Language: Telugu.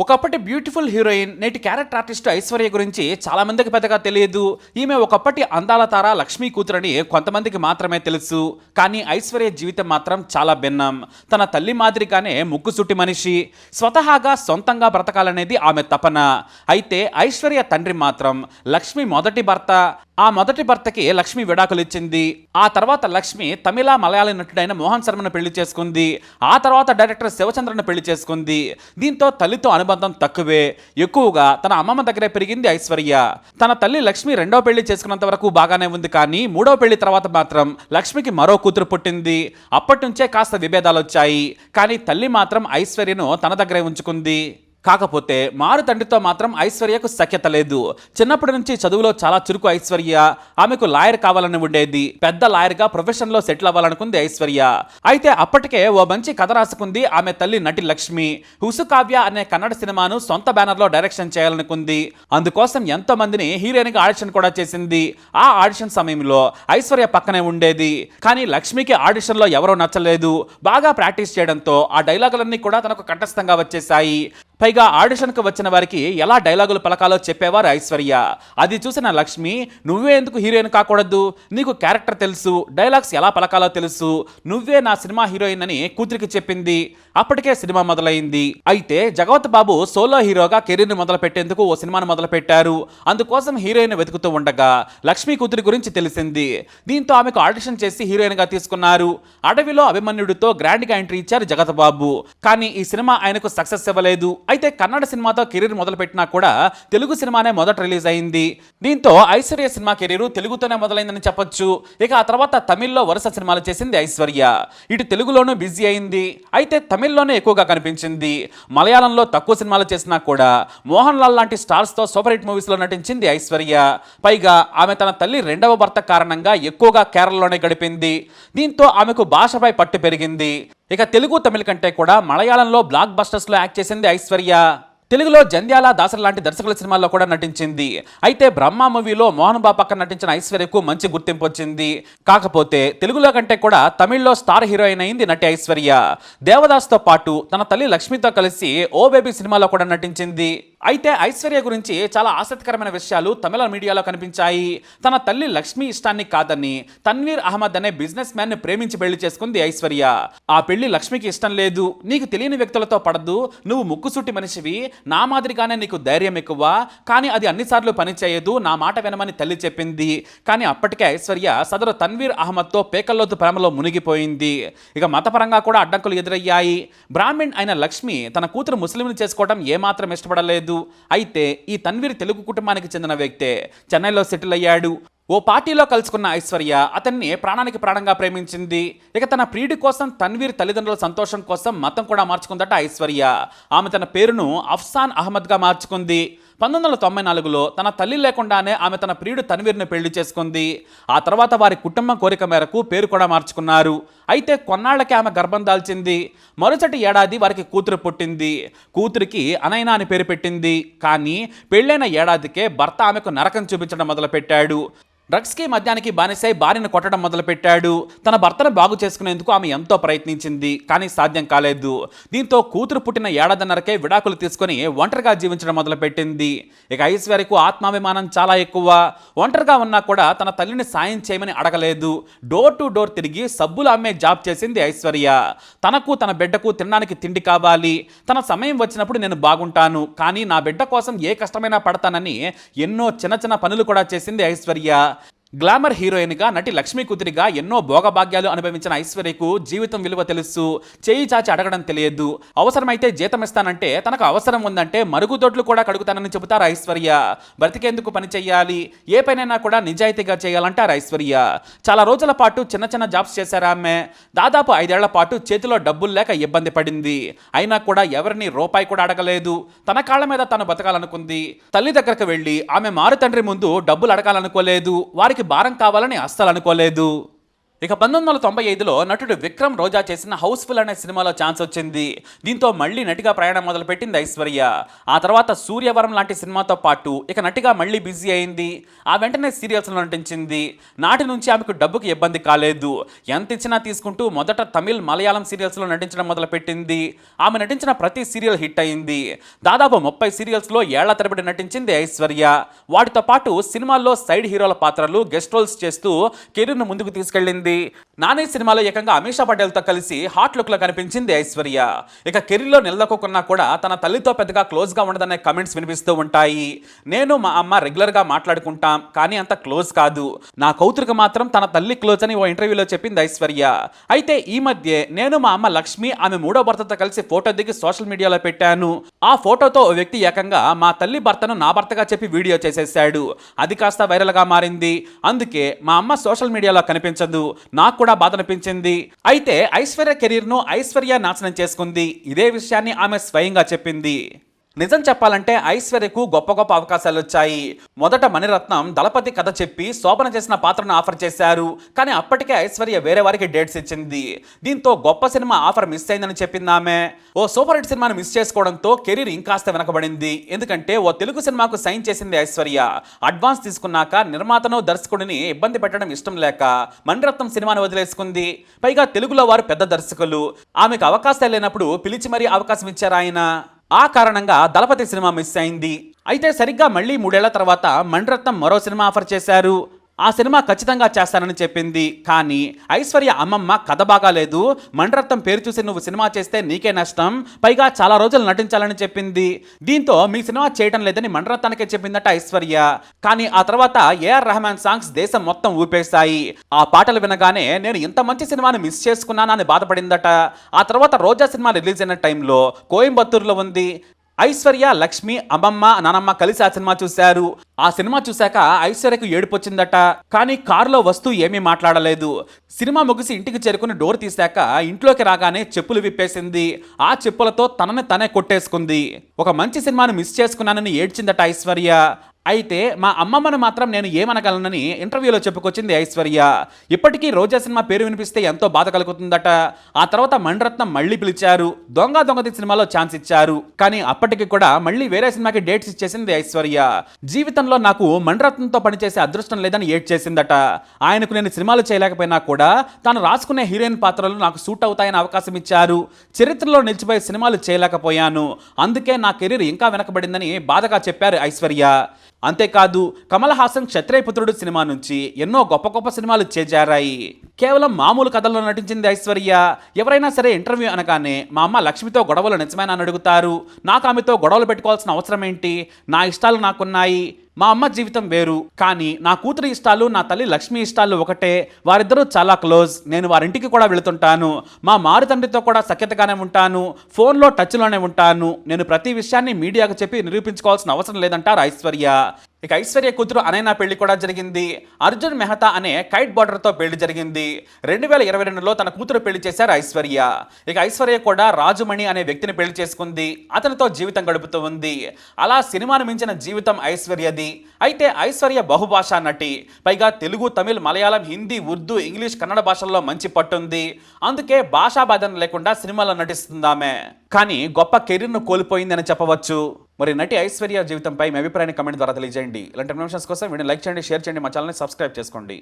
ఒకప్పటి బ్యూటిఫుల్ హీరోయిన్ నేటి క్యారెక్టర్ ఆర్టిస్ట్ ఐశ్వర్య గురించి చాలా మందికి పెద్దగా తెలియదు. ఈమె ఒకప్పటి అందాల తార లక్ష్మీ కూతురని కొంతమందికి మాత్రమే తెలుసు. కానీ ఐశ్వర్య జీవితం మాత్రం చాలా భిన్నం. తన తల్లి మాదిరిగానే ముక్కుసూటి మనిషి. స్వతహాగా సొంతంగా బ్రతకాలనేది ఆమె తపన. అయితే ఐశ్వర్య తండ్రి మాత్రం లక్ష్మి మొదటి భర్త. ఆ మొదటి భర్తకి లక్ష్మి విడాకులు ఇచ్చింది. ఆ తర్వాత లక్ష్మి తమిళ మలయాళీ నటుడైన మోహన్ శర్మను పెళ్లి చేసుకుంది. ఆ తర్వాత డైరెక్టర్ శివచంద్రను పెళ్లి చేసుకుంది. దీంతో తల్లితో అనుబంధం తక్కువే. ఎక్కువగా తన అమ్మమ్మ దగ్గరే పెరిగింది ఐశ్వర్య. తన తల్లి లక్ష్మి రెండో పెళ్లి చేసుకున్నంత వరకు బాగానే ఉంది. కానీ మూడో పెళ్లి తర్వాత మాత్రం లక్ష్మికి మరో కూతురు పుట్టింది. అప్పటి నుంచే కాస్త విభేదాలు వచ్చాయి. కానీ తల్లి మాత్రం ఐశ్వర్యను తన దగ్గరే ఉంచుకుంది. కాకపోతే మారు తండ్రితో మాత్రం ఐశ్వర్యకు సఖ్యత లేదు. చిన్నప్పటి నుంచి చదువులో చాలా చురుకు ఐశ్వర్య. ఆమెకు లాయర్ కావాలని ఉండేది. పెద్ద లాయర్గా ప్రొఫెషన్లో సెటిల్ అవ్వాలనుకుంది ఐశ్వర్య. అయితే అప్పటికే ఓ మంచి కథ రాసుకుంది ఆమె తల్లి నటి లక్ష్మి. హుసుకావ్య అనే కన్నడ సినిమాను సొంత బ్యానర్లో డైరెక్షన్ చేయాలనుకుంది. అందుకోసం ఎంతో మందిని హీరోయిన్గా ఆడిషన్ కూడా చేసింది. ఆ ఆడిషన్ సమయంలో ఐశ్వర్య పక్కనే ఉండేది. కానీ లక్ష్మికి ఆడిషన్లో ఎవరో నచ్చలేదు. బాగా ప్రాక్టీస్ చేయడంతో ఆ డైలాగులన్నీ కూడా తనకు కంఠస్థంగా వచ్చేసాయి. పైగా ఆడిషన్కు వచ్చిన వారికి ఎలా డైలాగులు పలకాలో చెప్పేవారు ఐశ్వర్య. అది చూసిన లక్ష్మి, నువ్వే ఎందుకు హీరోయిన్ కాకూడదు? నీకు క్యారెక్టర్ తెలుసు, డైలాగ్స్ ఎలా పలకాలో తెలుసు, నువ్వే నా సినిమా హీరోయిన్ అని కూతురికి చెప్పింది. అప్పటికే సినిమా మొదలైంది. అయితే జగవత్ బాబు సోలో హీరోగా కెరీర్ని మొదలు పెట్టేందుకు ఓ సినిమాను మొదలు పెట్టారు. అందుకోసం హీరోయిన్ వెతుకుతూ ఉండగా లక్ష్మి కూతురి గురించి తెలిసింది. దీంతో ఆమెకు ఆడిషన్ చేసి హీరోయిన్గా తీసుకున్నారు. అడవిలో అభిమన్యుడితో గ్రాండ్గా ఎంట్రీ ఇచ్చారు జగత్ బాబు. కానీ ఈ సినిమా ఆయనకు సక్సెస్ ఇవ్వలేదు. అయితే కన్నడ సినిమాతో కెరీర్ మొదలు పెట్టినా కూడా తెలుగు సినిమానే మొదట రిలీజ్ అయింది. దీంతో ఐశ్వర్య సినిమా కెరీర్ తెలుగుతోనే మొదలైందని చెప్పొచ్చు. ఇక ఆ తర్వాత తమిళ్లో వరుస సినిమాలు చేసింది ఐశ్వర్య. ఇటు తెలుగులోనూ బిజీ అయింది. అయితే తమిళ్లోనే ఎక్కువగా కనిపించింది. మలయాళంలో తక్కువ సినిమాలు చేసినా కూడా మోహన్ లాల్ లాంటి స్టార్స్తో సూపర్ హిట్ మూవీస్లో నటించింది ఐశ్వర్య. పైగా ఆమె తన తల్లి రెండవ భర్త కారణంగా ఎక్కువగా కేరళలోనే గడిపింది. దీంతో ఆమెకు భాషపై పట్టు పెరిగింది. ఇక తెలుగు తమిళ కంటే కూడా మలయాళంలో బ్లాక్ బస్టర్స్లో యాక్ట్ చేసింది ఐశ్వర్య. తెలుగులో జంధ్యాల దాసరి లాంటి దర్శకుల సినిమాల్లో కూడా నటించింది. అయితే బ్రహ్మ మూవీలో మోహన్ బాబు పక్కన నటించిన ఐశ్వర్యకు మంచి గుర్తింపు వచ్చింది. కాకపోతే తెలుగులో కంటే కూడా తమిళ్లో స్టార్ హీరోయిన్ అయింది నటి ఐశ్వర్య. దేవదాస్తో పాటు తన తల్లి లక్ష్మితో కలిసి ఓ బేబీ సినిమాలో కూడా నటించింది. అయితే ఐశ్వర్య గురించి చాలా ఆసక్తికరమైన విషయాలు తమిళ మీడియాలో కనిపించాయి. తన తల్లి లక్ష్మి ఇష్టాన్ని కాదని తన్వీర్ అహ్మద్ అనే బిజినెస్ మ్యాన్ ని ప్రేమించి పెళ్లి చేసుకుంది ఐశ్వర్య. ఆ పెళ్లి లక్ష్మికి ఇష్టం లేదు. నీకు తెలియని వ్యక్తులతో పడదు, నువ్వు ముక్కుసూటి మనిషివి, నా మాదిరిగానే నీకు ధైర్యం ఎక్కువ, కానీ అది అన్నిసార్లు పని చేయదు, నా మాట వినమని తల్లి చెప్పింది. కానీ అప్పటికే ఐశ్వర్య సదరు తన్వీర్ అహ్మద్తో పేకల్లోతు ప్రేమలో మునిగిపోయింది. ఇక మతపరంగా కూడా అడ్డంకులు ఎదురయ్యాయి. బ్రాహ్మణ్ అయిన లక్ష్మి తన కూతురు ముస్లింని చేసుకోవడం ఏమాత్రం ఇష్టపడలేదు. అయితే ఈ తన్వీర్ తెలుగు కుటుంబానికి చెందిన వ్యక్తే. చెన్నైలో సెటిల్ అయ్యాడు. ఓ పార్టీలో కలుసుకున్న ఐశ్వర్య అతన్ని ప్రాణానికి ప్రాణంగా ప్రేమించింది. ఇక తన ప్రియుడి కోసం తన్వీర్ తల్లిదండ్రుల సంతోషం కోసం మతం కూడా మార్చుకుందట ఐశ్వర్య. ఆమె తన పేరును అఫ్సాన్ అహ్మద్గా మార్చుకుంది. 1994లో తన తల్లి లేకుండానే ఆమె తన ప్రియుడు తన్వీర్ను పెళ్లి చేసుకుంది. ఆ తర్వాత వారి కుటుంబం కోరిక మేరకు పేరు కూడా మార్చుకున్నారు. అయితే కొన్నాళ్లకి ఆమె గర్భం దాల్చింది. మరుసటి ఏడాది వారికి కూతురు పుట్టింది. కూతురికి అనైనా అని పేరు పెట్టింది. కానీ పెళ్ళైన ఏడాదికే భర్త ఆమెకు నరకం చూపించడం మొదలుపెట్టాడు. డ్రగ్స్కి మద్యానికి బానిసై భార్యను కొట్టడం మొదలుపెట్టాడు. తన భర్తను బాగు చేసుకునేందుకు ఆమె ఎంతో ప్రయత్నించింది. కానీ సాధ్యం కాలేదు. దీంతో కూతురు పుట్టిన ఏడాదిన్నరకే విడాకులు తీసుకొని ఒంటరిగా జీవించడం మొదలుపెట్టింది. ఇక ఐశ్వర్యకు ఆత్మాభిమానం చాలా ఎక్కువ. ఒంటరిగా ఉన్నా కూడా తన తల్లిని సాయం చేయమని అడగలేదు. డోర్ టు డోర్ తిరిగి సబ్బులు అమ్మే జాబ్ చేసింది ఐశ్వర్య. తనకు తన బిడ్డకు తినడానికి తిండి కావాలి, తన సమయం వచ్చినప్పుడు నేను బాగుంటాను, కానీ నా బిడ్డ కోసం ఏ కష్టమైనా పడతానని ఎన్నో చిన్న చిన్న పనులు కూడా చేసింది ఐశ్వర్య. గ్లామర్ హీరోయిన్గా నటి లక్ష్మీ కూతురిగా ఎన్నో భోగభాగ్యాలు అనుభవించిన ఐశ్వర్యకు జీవితం విలువ తెలుసు. చేయి చాచి అడగడం తెలియదు. అవసరమైతే జీతం ఇస్తానంటే, తనకు అవసరం ఉందంటే మరుగుదొడ్లు కూడా కడుగుతానని చెబుతారు ఐశ్వర్య. బ్రతికేందుకు పని చేయాలి, ఏ పనైనా కూడా నిజాయితీగా చేయాలంటారు ఐశ్వర్య. చాలా రోజుల పాటు చిన్న చిన్న జాబ్స్ చేశారు ఆమె. దాదాపు 5 ఏళ్ల పాటు చేతిలో డబ్బులు లేక ఇబ్బంది పడింది. అయినా కూడా ఎవరిని రూపాయి కూడా అడగలేదు. తన కాళ్ళ మీద తను బతకాలనుకుంది. తల్లి దగ్గరకు వెళ్ళి ఆమె మారు తండ్రి ముందు డబ్బులు అడగాలనుకోలేదు. వారికి భారం కావాలని అస్సలు అనుకోలేదు. ఇక 1995లో నటుడు విక్రమ్ రోజా చేసిన హౌస్ఫుల్ అనే సినిమాలో ఛాన్స్ వచ్చింది. దీంతో మళ్ళీ నటిగా ప్రయాణం మొదలుపెట్టింది ఐశ్వర్య. ఆ తర్వాత సూర్యవరం లాంటి సినిమాతో పాటు ఇక నటిగా మళ్ళీ బిజీ అయింది. ఆ వెంటనే సీరియల్స్లో నటించింది. నాటి నుంచి ఆమెకు డబ్బుకి ఇబ్బంది కాలేదు. ఎంత ఇచ్చినా తీసుకుంటూ మొదట తమిళ్, మలయాళం సీరియల్స్లో నటించడం మొదలుపెట్టింది. ఆమె నటించిన ప్రతి సీరియల్ హిట్ అయింది. దాదాపు 30 సీరియల్స్లో ఏళ్ల తరబడి నటించింది ఐశ్వర్య. వాటితో పాటు సినిమాల్లో సైడ్ హీరోల పాత్రలు, గెస్ట్ రోల్స్ చేస్తూ కెరీర్ను ముందుకు తీసుకెళ్లింది. నాని సినిమాలో ఏకంగా అమీషా పటేల్తో కలిసి హాట్ లుక్ లో కనిపించింది ఐశ్వర్య. ఇక కెరీర్లో నిలదొక్కున్నా కూడా తన తల్లితో పెద్దగా క్లోజ్ గా ఉండదనే కమెంట్స్ వినిపిస్తూ ఉంటాయి. నేను మా అమ్మ రెగ్యులర్ గా మాట్లాడుకుంటాం, కానీ అంత క్లోజ్ కాదు. నా కూతురికి మాత్రం తన తల్లి క్లోజ్ అని ఓ ఇంటర్వ్యూలో చెప్పింది ఐశ్వర్య. అయితే ఈ మధ్య నేను మా అమ్మ లక్ష్మి ఆమె మూడో భర్తతో కలిసి ఫోటో దిగి సోషల్ మీడియాలో పెట్టాను. ఆ ఫోటోతో ఓ వ్యక్తి ఏకంగా మా తల్లి భర్తను నా భర్తగా చెప్పి వీడియో చేసేసాడు. అది కాస్త వైరల్ గా మారింది. అందుకే మా అమ్మ సోషల్ మీడియాలో కనిపించదు. నాకు కూడా బాధ అనిపించింది. అయితే ఐశ్వర్య కెరీర్ ను ఐశ్వర్య నాశనం చేసుకుంది. ఇదే విషయాన్ని ఆమె స్వయంగా చెప్పింది. నిజం చెప్పాలంటే ఐశ్వర్యకు గొప్ప గొప్ప అవకాశాలు వచ్చాయి. మొదట మణిరత్నం దళపతి కథ చెప్పి శోభన చేసిన పాత్రను ఆఫర్ చేశారు. కానీ అప్పటికే ఐశ్వర్య వేరే వారికి డేట్స్ ఇచ్చింది. దీంతో గొప్ప సినిమా ఆఫర్ మిస్ అయిందని చెప్పింది ఆమె. ఓ సూపర్ హిట్ సినిమాను మిస్ చేసుకోవడంతో కెరీర్ ఇంకాస్త వెనకబడింది. ఎందుకంటే ఓ తెలుగు సినిమాకు సైన్ చేసింది ఐశ్వర్య. అడ్వాన్స్ తీసుకున్నాక నిర్మాతను, దర్శకుడిని ఇబ్బంది పెట్టడం ఇష్టం లేక మణిరత్నం సినిమాను వదిలేసుకుంది. పైగా తెలుగులో వారు పెద్ద దర్శకులు. ఆమెకు అవకాశాలు లేనప్పుడు పిలిచి మరీ అవకాశం ఇచ్చారు ఆయన. ఆ కారణంగా దళపతి సినిమా మిస్ అయింది. అయితే సరిగ్గా మళ్ళీ 3 ఏళ్ల తర్వాత మణిరత్నం మరో సినిమా ఆఫర్ చేశారు. ఆ సినిమా ఖచ్చితంగా చేస్తానని చెప్పింది. కానీ ఐశ్వర్య అమ్మమ్మ కథ బాగాలేదు, మణిరత్నం పేరు చూసి నువ్వు సినిమా చేస్తే నీకే నష్టం, పైగా చాలా రోజులు నటించాలని చెప్పింది. దీంతో మీ సినిమా చేయడం లేదని మణిరత్నానికే చెప్పిందట ఐశ్వర్య. కానీ ఆ తర్వాత ఏఆర్ రెహమాన్ సాంగ్స్ దేశం మొత్తం ఊపేశాయి. ఆ పాటలు వినగానే నేను ఇంత మంచి సినిమాను మిస్ చేసుకున్నానని బాధపడిందట. ఆ తర్వాత రోజా సినిమా రిలీజ్ అయిన టైంలో కోయంబత్తూరులో ఉంది. ఐశ్వర్య, లక్ష్మి, అమ్మమ్మ, నానమ్మ కలిసి ఆ సినిమా చూశారు. ఆ సినిమా చూశాక ఐశ్వర్యకు ఏడుపొచ్చిందట. కానీ కారులో వస్తూ ఏమీ మాట్లాడలేదు. సినిమా ముగిసి ఇంటికి చేరుకుని డోర్ తీశాక ఇంట్లోకి రాగానే చెప్పులు విప్పేసింది. ఆ చెప్పులతో తనని తనే కొట్టేసుకుంది. ఒక మంచి సినిమాను మిస్ చేసుకున్నానని ఏడ్చిందట ఐశ్వర్య. అయితే మా అమ్మమ్మను మాత్రం నేను ఏమనగలనని ఇంటర్వ్యూలో చెప్పుకొచ్చింది ఐశ్వర్య. ఇప్పటికీ రోజా సినిమా పేరు వినిపిస్తే ఎంతో బాధ కలుగుతుందట. ఆ తర్వాత మణిరత్నం మళ్ళీ పిలిచారు. దొంగది సినిమాలో ఛాన్స్ ఇచ్చారు. కానీ అప్పటికి కూడా మళ్ళీ వేరే సినిమాకి డేట్స్ ఇచ్చేసింది ఐశ్వర్య. జీవితంలో నాకు మణిరత్నంతో పనిచేసే అదృష్టం లేదని ఏడ్చేసిందట. ఆయనకు నేను సినిమాలు చేయలేకపోయినా కూడా తాను రాసుకునే హీరోయిన్ పాత్రలు నాకు సూట్ అవుతాయని అవకాశం ఇచ్చారు. చరిత్రలో నిలిచిపోయే సినిమాలు చేయలేకపోయాను. అందుకే నా కెరీర్ ఇంకా వెనకబడిందని బాధగా చెప్పారు ఐశ్వర్య. అంతేకాదు కమల్ హాసన్ క్షత్రియ పుత్రుడు సినిమా నుంచి ఎన్నో గొప్ప గొప్ప సినిమాలు చేజారాయి. కేవలం మామూలు కథల్లో నటించింది ఐశ్వర్య. ఎవరైనా సరే ఇంటర్వ్యూ అనగానే మా అమ్మ లక్ష్మితో గొడవలు నిజమేనా అని అడుగుతారు. నాకు ఆమెతో గొడవలు పెట్టుకోవాల్సిన అవసరం ఏంటి? నా ఇష్టాలు నాకున్నాయి. మా అమ్మ జీవితం వేరు. కానీ నా కూతురు ఇష్టాలు, నా తల్లి లక్ష్మి ఇష్టాలు ఒకటే. వారిద్దరూ చాలా క్లోజ్. నేను వారింటికి కూడా వెళుతుంటాను. మా మారు తండ్రితో కూడా సఖ్యతగానే ఉంటాను. ఫోన్లో టచ్లోనే ఉంటాను. నేను ప్రతి విషయాన్ని మీడియాకు చెప్పి నిరూపించుకోవాల్సిన అవసరం లేదంటారు ఐశ్వర్య. ఇక ఐశ్వర్య కూతురు అనైనా పెళ్లి కూడా జరిగింది. అర్జున్ మెహతా అనే కైట్ బార్డర్తో పెళ్లి జరిగింది. 2022లో తన కూతురు పెళ్లి చేశారు ఐశ్వర్య. ఇక ఐశ్వర్య కూడా రాజుమణి అనే వ్యక్తిని పెళ్లి చేసుకుంది. అతనితో జీవితం గడుపుతూ ఉంది. అలా సినిమాను మించిన జీవితం ఐశ్వర్యది. అయితే ఐశ్వర్య బహుభాషా నటి. పైగా తెలుగు, తమిళ్, మలయాళం, హిందీ, ఉర్దూ, ఇంగ్లీష్, కన్నడ భాషల్లో మంచి పట్టుంది. అందుకే భాషా బాధన లేకుండా సినిమాలో నటిస్తుందామె. కానీ గొప్ప కెరీర్ను కోల్పోయిందని చెప్పవచ్చు. మరి నటి ఐశ్వర్య జీవితంపై మీ అభిప్రాయాన్ని కమెంట్ ద్వారా తెలియజేయండి. ఇలాంటి ఇన్ఫర్మేషన్స్ కోసం వీడియో లైక్ చేయండి, షేర్ చేయండి, మా ఛానల్ని సబ్స్క్రైబ్ చేసుకోండి.